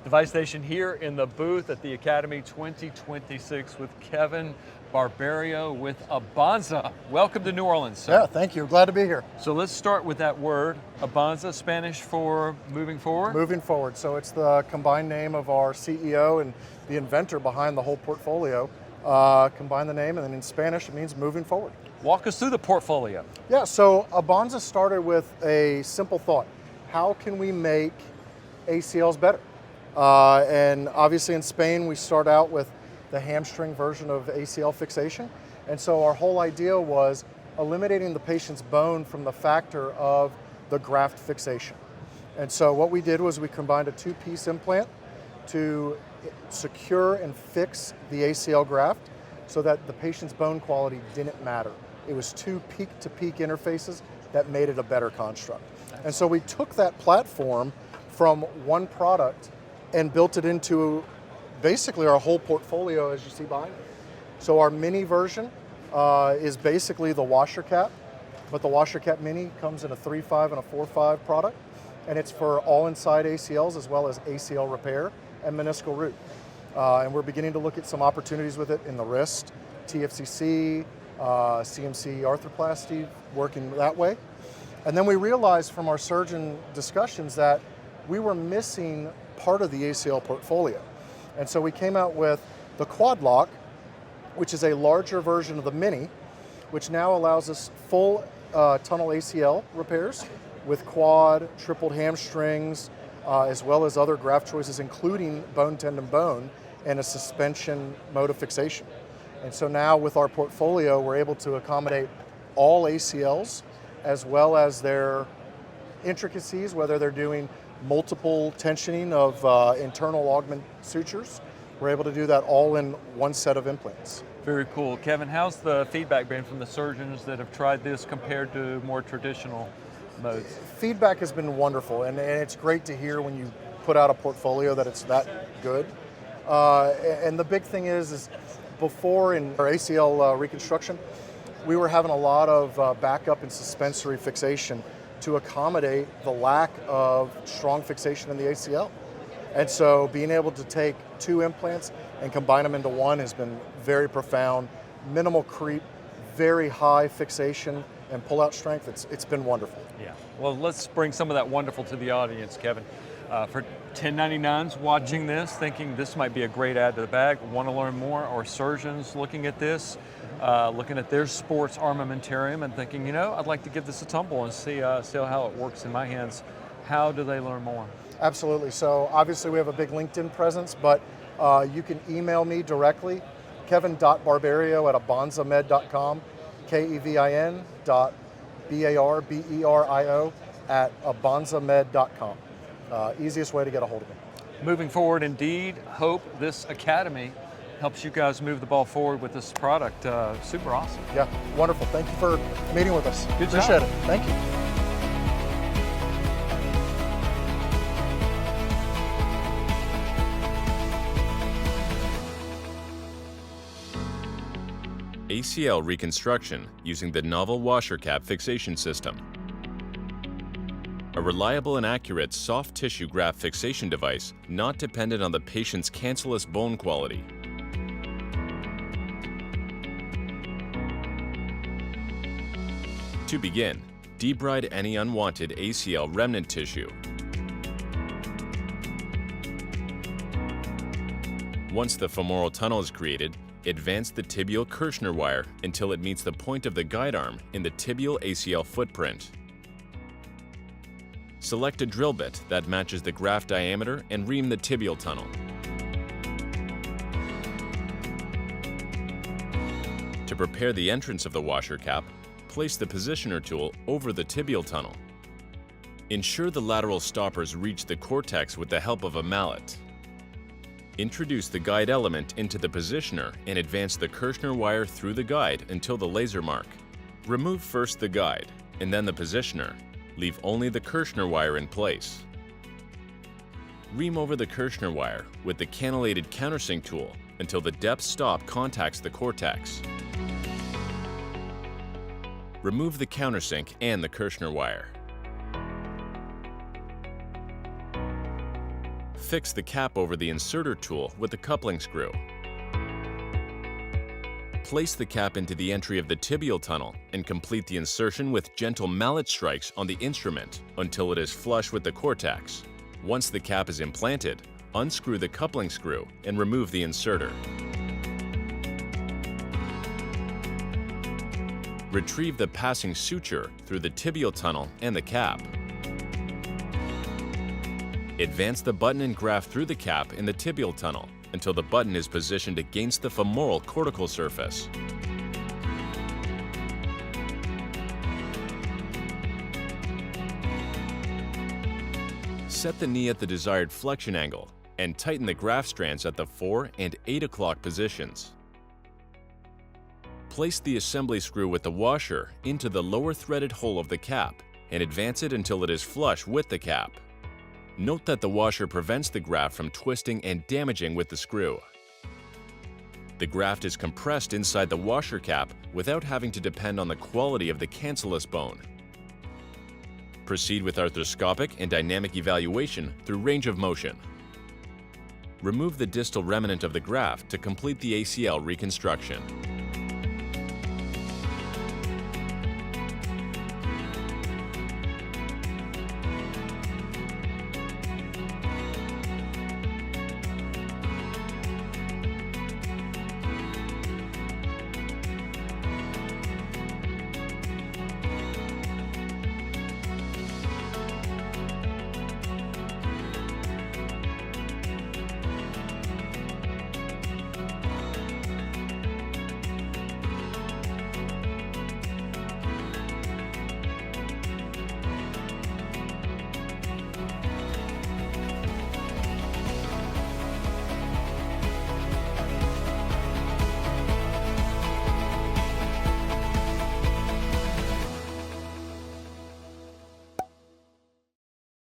Device Station here in the booth at the Academy 2026 with Kevin Barberio with Abanza. Welcome to New Orleans, sir. Yeah, thank you. Glad to be here. So let's start with that word, Abanza, Spanish for moving forward? Moving forward. So it's the combined name of our CEO and the inventor behind the whole portfolio. Combine the name, and then in Spanish it means moving forward. Walk us through the portfolio. Yeah, so Abanza started with a simple thought. How can we make ACLs better? And obviously in Spain we start out with the hamstring version of ACL fixation. And so our whole idea was eliminating the patient's bone from the factor of the graft fixation. And so what we did was we combined a two-piece implant to secure and fix the ACL graft so that the patient's bone quality didn't matter. It was two peak-to-peak interfaces that made it a better construct. And so we took that platform from one product and built it into basically our whole portfolio, as you see behind me. So our mini version is basically the WasherCap, but the WasherCap Mini comes in a 3.5 and a 4.5 product, and it's for all inside ACLs as well as ACL repair and meniscal root. And we're beginning to look at some opportunities with it in the wrist, TFCC, CMC arthroplasty, working that way. And then we realized from our surgeon discussions that we were missing part of the ACL portfolio. And so we came out with the QuadLock, which is a larger version of the Mini, which now allows us full tunnel ACL repairs with quad, tripled hamstrings, as well as other graft choices, including bone, tendon, bone, and a suspension mode of fixation. And so now with our portfolio, we're able to accommodate all ACLs, as well as their intricacies, whether they're doing multiple tensioning of internal augment sutures. We're able to do that all in one set of implants. Very cool. Kevin, how's the feedback been from the surgeons that have tried this compared to more traditional modes? Feedback has been wonderful, and it's great to hear when you put out a portfolio that it's that good. And the big thing is before in our ACL reconstruction, we were having a lot of backup and suspensory fixation to accommodate the lack of strong fixation in the ACL. And so being able to take two implants and combine them into one has been very profound, minimal creep, very high fixation and pull-out strength. It's been wonderful. Yeah, well, let's bring some of that wonderful to the audience, Kevin. For 1099s watching this, thinking this might be a great add to the bag, want to learn more, or surgeons looking at this, looking at their sports armamentarium and thinking, you know, I'd like to give this a tumble and see how it works in my hands. How do they learn more? Absolutely. So obviously we have a big LinkedIn presence, but you can email me directly, kevin.barberio@abanzamed.com, kevin.barberio@abanzamed.com. Easiest way to get a hold of me. Moving forward, indeed. Hope this Academy helps you guys move the ball forward with this product. Super awesome. Yeah, wonderful. Thank you for meeting with us. Good job. Appreciate it. Thank you. ACL reconstruction using the novel WasherCap fixation system. A reliable and accurate soft tissue graft fixation device not dependent on the patient's cancellous bone quality. To begin, debride any unwanted ACL remnant tissue. Once the femoral tunnel is created, advance the tibial Kirschner wire until it meets the point of the guide arm in the tibial ACL footprint. Select a drill bit that matches the graft diameter and ream the tibial tunnel. To prepare the entrance of the WasherCap, place the positioner tool over the tibial tunnel. Ensure the lateral stoppers reach the cortex with the help of a mallet. Introduce the guide element into the positioner and advance the Kirschner wire through the guide until the laser mark. Remove first the guide and then the positioner. Leave only the Kirschner wire in place. Ream over the Kirschner wire with the cannulated countersink tool until the depth stop contacts the cortex. Remove the countersink and the Kirschner wire. Fix the cap over the inserter tool with the coupling screw. Place the cap into the entry of the tibial tunnel and complete the insertion with gentle mallet strikes on the instrument until it is flush with the cortex. Once the cap is implanted, unscrew the coupling screw and remove the inserter. Retrieve the passing suture through the tibial tunnel and the cap. Advance the button and graft through the cap in the tibial tunnel until the button is positioned against the femoral cortical surface. Set the knee at the desired flexion angle and tighten the graft strands at the 4 and 8 o'clock positions. Place the assembly screw with the washer into the lower threaded hole of the cap and advance it until it is flush with the cap. Note that the washer prevents the graft from twisting and damaging with the screw. The graft is compressed inside the washer cap without having to depend on the quality of the cancellous bone. Proceed with arthroscopic and dynamic evaluation through range of motion. Remove the distal remnant of the graft to complete the ACL reconstruction.